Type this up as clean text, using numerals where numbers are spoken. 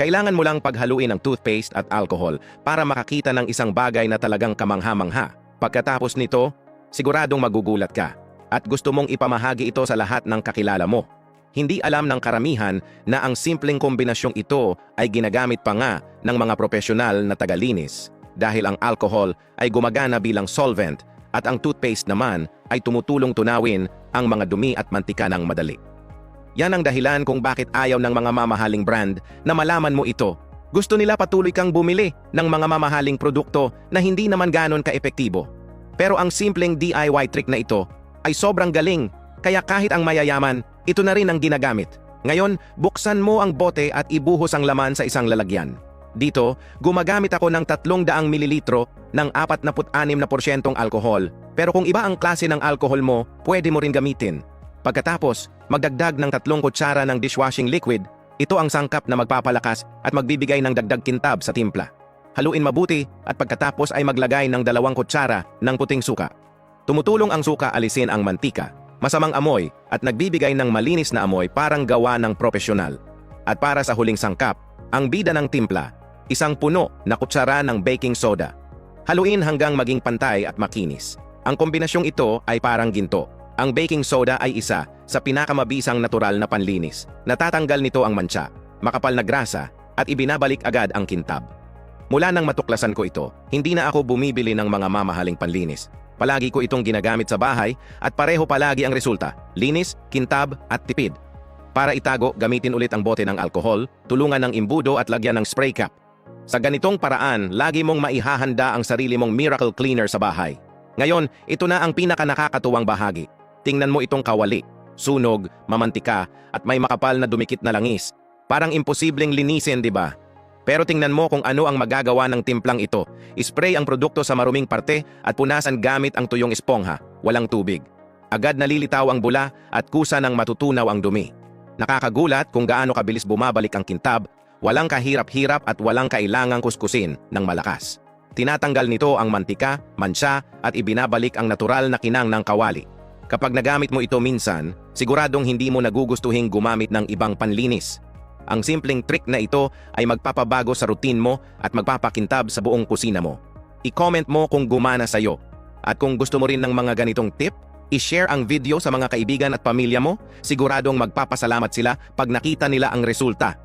Kailangan mo lang paghaluin ang toothpaste at alcohol para makakita ng isang bagay na talagang kamangha-mangha. Pagkatapos nito, siguradong magugulat ka at gusto mong ipamahagi ito sa lahat ng kakilala mo. Hindi alam ng karamihan na ang simpleng kombinasyong ito ay ginagamit pa nga ng mga profesional na tagalinis dahil ang alcohol ay gumagana bilang solvent at ang toothpaste naman ay tumutulong tunawin ang mga dumi at mantika ng madali. Yan ang dahilan kung bakit ayaw ng mga mamahaling brand na malaman mo ito. Gusto nila patuloy kang bumili ng mga mamahaling produkto na hindi naman ganon ka-epektibo. Pero ang simpleng DIY trick na ito ay sobrang galing, kaya kahit ang mayayaman, ito na rin ang ginagamit. Ngayon, buksan mo ang bote at ibuhos ang laman sa isang lalagyan. Dito, gumagamit ako ng 300 mililitro ng 46% alkohol. Pero kung iba ang klase ng alkohol mo, pwede mo rin gamitin. Pagkatapos, magdagdag ng 3 kutsara ng dishwashing liquid. Ito ang sangkap na magpapalakas at magbibigay ng dagdag kintab sa timpla. Haluin mabuti at pagkatapos ay maglagay ng 2 kutsara ng puting suka. Tumutulong ang suka alisin ang mantika, masamang amoy at nagbibigay ng malinis na amoy parang gawa ng propesyonal. At para sa huling sangkap, ang bida ng timpla, 1 puno na kutsara ng baking soda. Haluin hanggang maging pantay at makinis. Ang kombinasyong ito ay parang ginto. Ang baking soda ay isa sa pinakamabisang natural na panlinis. Natatanggal nito ang mantsa, makapal na grasa at ibinabalik agad ang kintab. Mula nang matuklasan ko ito, hindi na ako bumibili ng mga mamahaling panlinis. Palagi ko itong ginagamit sa bahay at pareho palagi ang resulta, linis, kintab at tipid. Para itago, gamitin ulit ang bote ng alkohol, tulungan ng imbudo at lagyan ng spray cap. Sa ganitong paraan, lagi mong maihahanda ang sarili mong miracle cleaner sa bahay. Ngayon, ito na ang pinaka nakakatuwang bahagi. Tingnan mo itong kawali, sunog, mamantika at may makapal na dumikit na langis. Parang imposibleng linisin, di ba? Pero tingnan mo kung ano ang magagawa ng timplang ito. Ispray ang produkto sa maruming parte at punasan gamit ang tuyong espongha, walang tubig. Agad nalilitaw ang bula at kusa ng matutunaw ang dumi. Nakakagulat kung gaano kabilis bumabalik ang kintab, walang kahirap-hirap at walang kailangang kuskusin ng malakas. Tinatanggal nito ang mantika, mantsa at ibinabalik ang natural na kinang ng kawali. Kapag nagamit mo ito minsan, siguradong hindi mo nagugustuhing gumamit ng ibang panlinis. Ang simpleng trick na ito ay magpapabago sa routine mo at magpapakintab sa buong kusina mo. I-comment mo kung gumana sa'yo. At kung gusto mo rin ng mga ganitong tip, i-share ang video sa mga kaibigan at pamilya mo. Siguradong magpapasalamat sila pag nakita nila ang resulta.